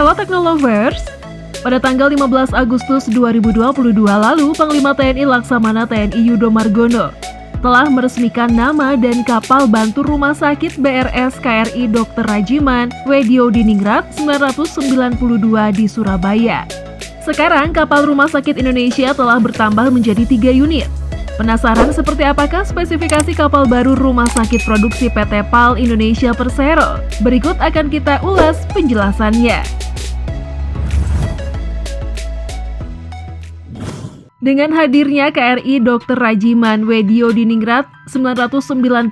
Halo Teknolovers, pada tanggal 15 Agustus 2022 lalu, Panglima TNI Laksamana TNI Yudo Margono telah meresmikan nama dan kapal bantu Rumah Sakit BRS KRI Dr. Rajiman Weddiodiningrat 992 di Surabaya. Sekarang kapal Rumah Sakit Indonesia telah bertambah menjadi 3 unit. Penasaran seperti apakah spesifikasi kapal baru Rumah Sakit produksi PT PAL Indonesia Persero? Berikut akan kita ulas penjelasannya. Dengan hadirnya KRI Dr. Rajiman Weddiodiningrat 992,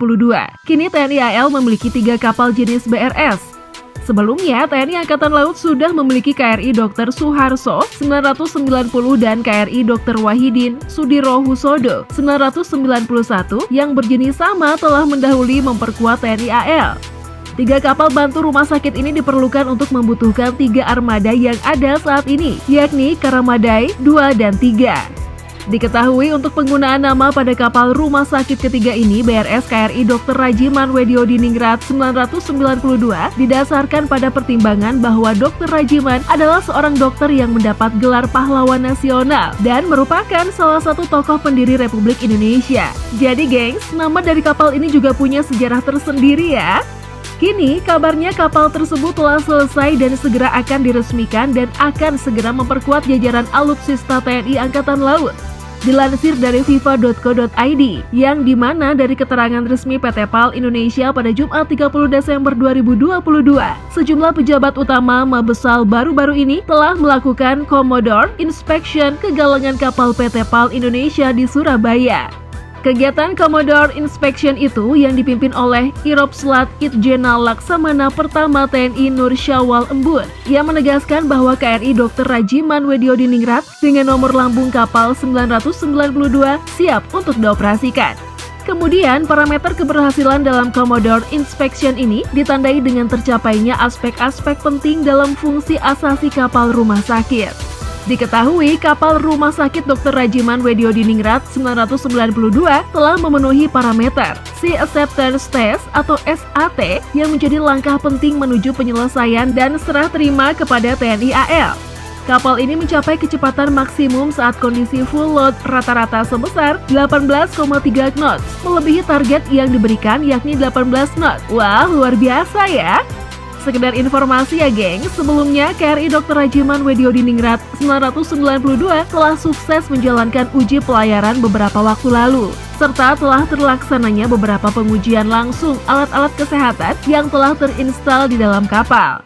kini TNI AL memiliki 3 kapal jenis BRS. Sebelumnya, TNI Angkatan Laut sudah memiliki KRI Dr. Suharso 990 dan KRI Dr. Wahidin Sudirohusodo 991 yang berjenis sama telah mendahului memperkuat TNI AL. 3 kapal bantu rumah sakit ini diperlukan untuk membutuhkan 3 armada yang ada saat ini, yakni Karamadai 2 dan 3. Diketahui untuk penggunaan nama pada kapal rumah sakit ketiga ini, BRS KRI Dr. Rajiman Weddiodiningrat 992 didasarkan pada pertimbangan bahwa Dr. Rajiman adalah seorang dokter yang mendapat gelar pahlawan nasional dan merupakan salah satu tokoh pendiri Republik Indonesia. Jadi gengs, nama dari kapal ini juga punya sejarah tersendiri ya. Kini, kabarnya kapal tersebut telah selesai dan segera akan diresmikan dan akan segera memperkuat jajaran alutsista TNI Angkatan Laut. Dilansir dari fifa.co.id, yang dimana dari keterangan resmi PT PAL Indonesia pada Jumat 30 Desember 2022, sejumlah pejabat utama Mabesal baru-baru ini telah melakukan Commodore Inspection ke galangan kapal PT PAL Indonesia di Surabaya. Kegiatan Commodore Inspection itu yang dipimpin oleh Iropslat Itjenal Laksamana Pertama TNI Nur Syawal Embun yang menegaskan bahwa KRI Dr. Rajiman Weddiodiningrat dengan nomor lambung kapal 992 siap untuk dioperasikan. Kemudian, parameter keberhasilan dalam Commodore Inspection ini ditandai dengan tercapainya aspek-aspek penting dalam fungsi asasi kapal rumah sakit. Diketahui kapal Rumah Sakit Dr. Rajiman Weddiodiningrat 992 telah memenuhi parameter Sea Acceptance Test atau SAT yang menjadi langkah penting menuju penyelesaian dan serah terima kepada TNI AL. Kapal ini mencapai kecepatan maksimum saat kondisi full load rata-rata sebesar 18,3 knots, melebihi target yang diberikan yakni 18 knots. Wah, luar biasa ya! Sekedar informasi ya geng, sebelumnya KRI Dr. Rajiman Weddiodiningrat 992 telah sukses menjalankan uji pelayaran beberapa waktu lalu, serta telah terlaksananya beberapa pengujian langsung alat-alat kesehatan yang telah terinstal di dalam kapal.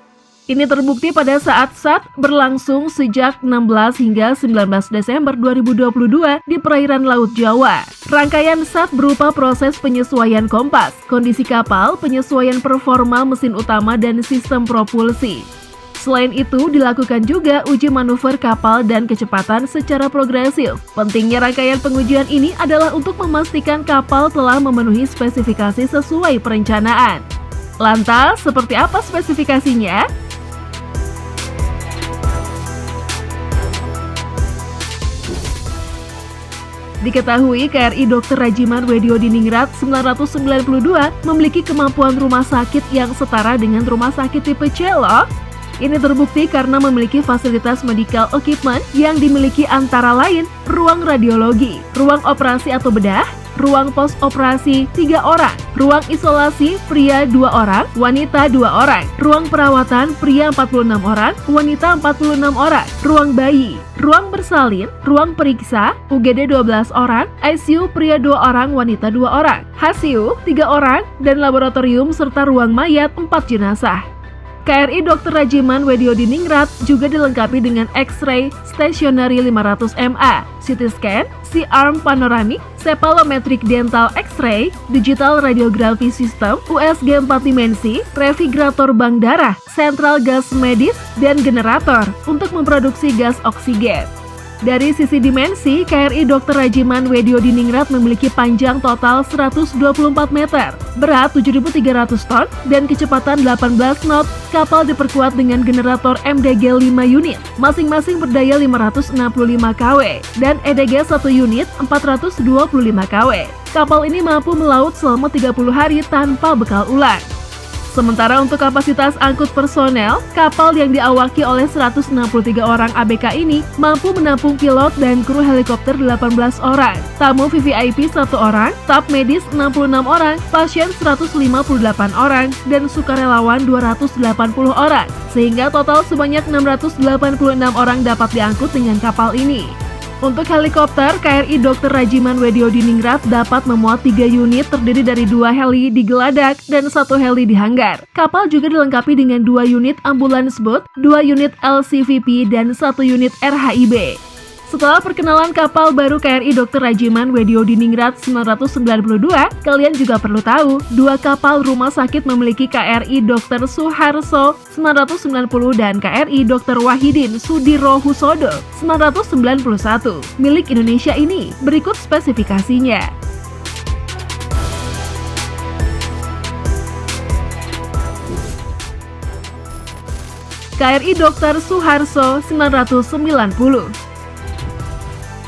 Ini terbukti pada saat SAT berlangsung sejak 16 hingga 19 Desember 2022 di perairan Laut Jawa. Rangkaian SAT berupa proses penyesuaian kompas, kondisi kapal, penyesuaian performa mesin utama dan sistem propulsi. Selain itu, dilakukan juga uji manuver kapal dan kecepatan secara progresif. Pentingnya rangkaian pengujian ini adalah untuk memastikan kapal telah memenuhi spesifikasi sesuai perencanaan. Lantas, seperti apa spesifikasinya? Diketahui KRI Dr. Rajiman Weddiodiningrat 992 memiliki kemampuan rumah sakit yang setara dengan rumah sakit tipe C loh. Ini terbukti karena memiliki fasilitas medical equipment yang dimiliki antara lain ruang radiologi, ruang operasi atau bedah, ruang pos operasi 3 orang, ruang isolasi pria 2 orang, wanita 2 orang, ruang perawatan pria 46 orang, wanita 46 orang, ruang bayi, ruang bersalin, ruang periksa, UGD 12 orang, ICU pria 2 orang, wanita 2 orang, HCU 3 orang, dan laboratorium serta ruang mayat 4 jenazah. KRI Dr. Rajiman Weddiodiningrat juga dilengkapi dengan X-ray stationary 500 mA, CT scan, C-arm panoramic, cephalometric dental X-ray, digital radiography system, USG 4 dimensi, revigrator bank darah, sentral gas medis, dan generator untuk memproduksi gas oksigen. Dari sisi dimensi, KRI Dr. Rajiman Weddiodiningrat memiliki panjang total 124 meter, berat 7.300 ton, dan kecepatan 18 knot. Kapal diperkuat dengan generator MDG 5 unit, masing-masing berdaya 565 kW, dan EDG 1 unit 425 kW. Kapal ini mampu melaut selama 30 hari tanpa bekal ulang. Sementara untuk kapasitas angkut personel, kapal yang diawaki oleh 163 orang ABK ini mampu menampung pilot dan kru helikopter 18 orang, tamu VVIP 1 orang, staf medis 66 orang, pasien 158 orang, dan sukarelawan 280 orang, sehingga total sebanyak 686 orang dapat diangkut dengan kapal ini. Untuk helikopter, KRI Dr. Rajiman Weddiodiningrat dapat memuat 3 unit terdiri dari 2 heli di geladak dan 1 heli di hanggar. Kapal juga dilengkapi dengan 2 unit ambulans boat, 2 unit LCVP, dan 1 unit RHIB. Setelah perkenalan kapal baru KRI Dr. Rajiman Weddiodiningrat 992, kalian juga perlu tahu, 2 kapal rumah sakit memiliki KRI Dr. Suharso 990 dan KRI Dr. Wahidin Sudirohusodo 991 milik Indonesia ini. Berikut spesifikasinya. KRI Dr. Suharso 990.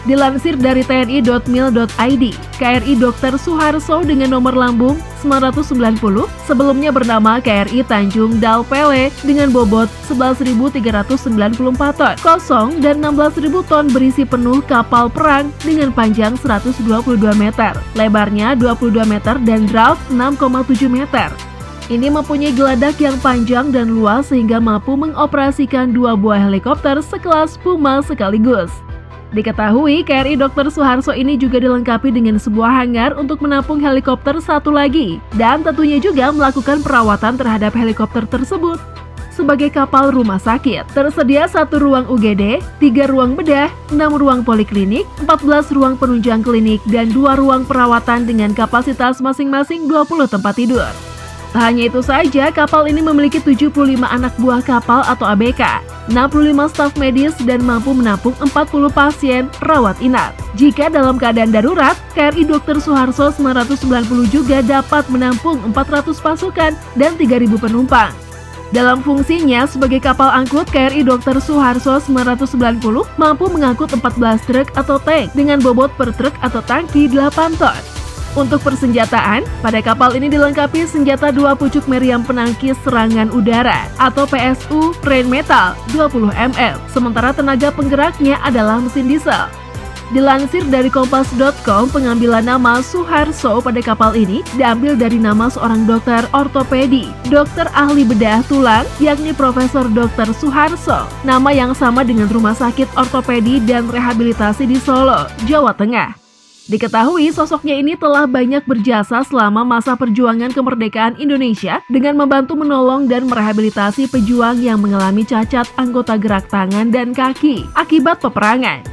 Dilansir dari tni.mil.id, KRI Dr. Suharso dengan nomor lambung 990 sebelumnya bernama KRI Tanjung Dal Pele dengan bobot 11.394 ton kosong dan 16.000 ton berisi penuh kapal perang dengan panjang 122 meter, lebarnya 22 meter dan draft 6,7 meter. Ini mempunyai geladak yang panjang dan luas sehingga mampu mengoperasikan 2 buah helikopter sekelas Puma sekaligus. Diketahui, KRI Dr. Suharso ini juga dilengkapi dengan sebuah hanggar untuk menampung helikopter 1 lagi dan tentunya juga melakukan perawatan terhadap helikopter tersebut. Sebagai kapal rumah sakit, tersedia 1 ruang UGD, 3 ruang bedah, 6 ruang poliklinik, 14 ruang penunjang klinik, dan 2 ruang perawatan dengan kapasitas masing-masing 20 tempat tidur. Tak hanya itu saja, kapal ini memiliki 75 anak buah kapal atau ABK, 65 staf medis, dan mampu menampung 40 pasien rawat inap. Jika dalam keadaan darurat, KRI Dr. Suharso 990 juga dapat menampung 400 pasukan dan 3.000 penumpang. Dalam fungsinya sebagai kapal angkut, KRI Dr. Suharso 990 mampu mengangkut 14 truk atau tank dengan bobot per truk atau tangki 8 ton. Untuk persenjataan, pada kapal ini dilengkapi senjata 2 pucuk meriam penangkis serangan udara atau PSU Rheinmetall 20 mm, sementara tenaga penggeraknya adalah mesin diesel. Dilansir dari kompas.com, pengambilan nama Suharso pada kapal ini diambil dari nama seorang dokter ortopedi, dokter ahli bedah tulang, yakni Profesor Dr. Suharso, nama yang sama dengan rumah sakit ortopedi dan rehabilitasi di Solo, Jawa Tengah. Diketahui sosoknya ini telah banyak berjasa selama masa perjuangan kemerdekaan Indonesia dengan membantu menolong dan merehabilitasi pejuang yang mengalami cacat anggota gerak tangan dan kaki akibat peperangan.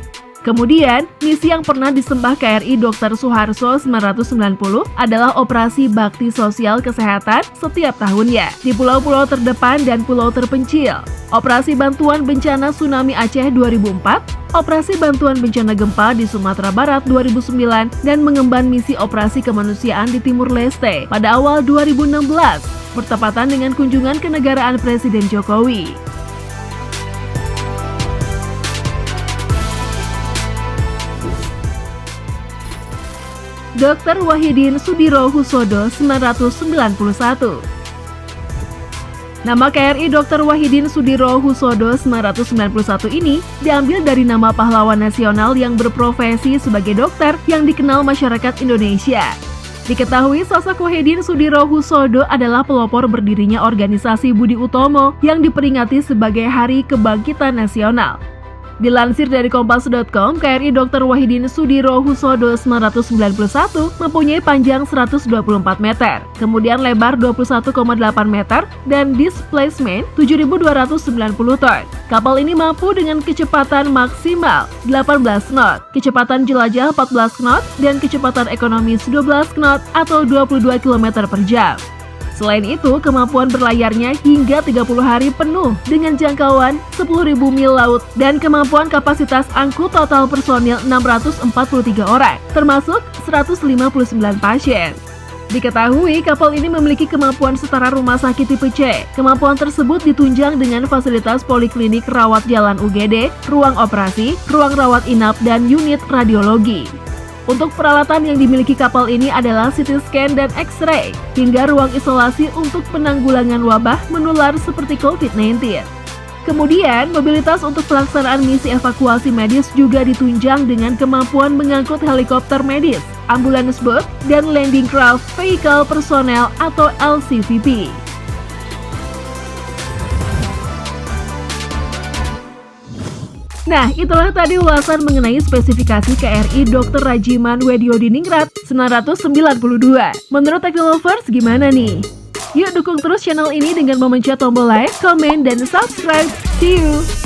Kemudian, misi yang pernah disembah KRI Dr. Suharso 990 adalah operasi bakti sosial kesehatan setiap tahunnya di pulau-pulau terdepan dan pulau terpencil. Operasi bantuan bencana tsunami Aceh 2004, operasi bantuan bencana gempa di Sumatera Barat 2009, dan mengemban misi operasi kemanusiaan di Timur Leste pada awal 2016, bertepatan dengan kunjungan kenegaraan Presiden Jokowi. Dr. Wahidin Sudirohusodo 991. Nama KRI Dr. Wahidin Sudirohusodo 991 ini diambil dari nama pahlawan nasional yang berprofesi sebagai dokter yang dikenal masyarakat Indonesia. Diketahui sosok Wahidin Sudirohusodo adalah pelopor berdirinya organisasi Budi Utomo yang diperingati sebagai Hari Kebangkitan Nasional. Dilansir dari kompas.com, KRI Dr. Wahidin Sudirohusodo 991 mempunyai panjang 124 meter, kemudian lebar 21,8 meter, dan displacement 7.290 ton. Kapal ini mampu dengan kecepatan maksimal 18 knot, kecepatan jelajah 14 knot, dan kecepatan ekonomis 12 knot atau 22 km per jam. Selain itu, kemampuan berlayarnya hingga 30 hari penuh dengan jangkauan 10.000 mil laut dan kemampuan kapasitas angkut total personil 643 orang, termasuk 159 pasien. Diketahui kapal ini memiliki kemampuan setara rumah sakit tipe C. Kemampuan tersebut ditunjang dengan fasilitas poliklinik rawat jalan UGD, ruang operasi, ruang rawat inap, dan unit radiologi. Untuk peralatan yang dimiliki kapal ini adalah CT scan dan X-ray, hingga ruang isolasi untuk penanggulangan wabah menular seperti COVID-19. Kemudian, mobilitas untuk pelaksanaan misi evakuasi medis juga ditunjang dengan kemampuan mengangkut helikopter medis, ambulans boat, dan landing craft vehicle personnel atau LCVP. Nah, itulah tadi ulasan mengenai spesifikasi KRI Dr. Rajiman Wediodiningrat 992. Menurut Technolovers gimana nih? Yuk dukung terus channel ini dengan memencet tombol like, komen, dan subscribe. See you!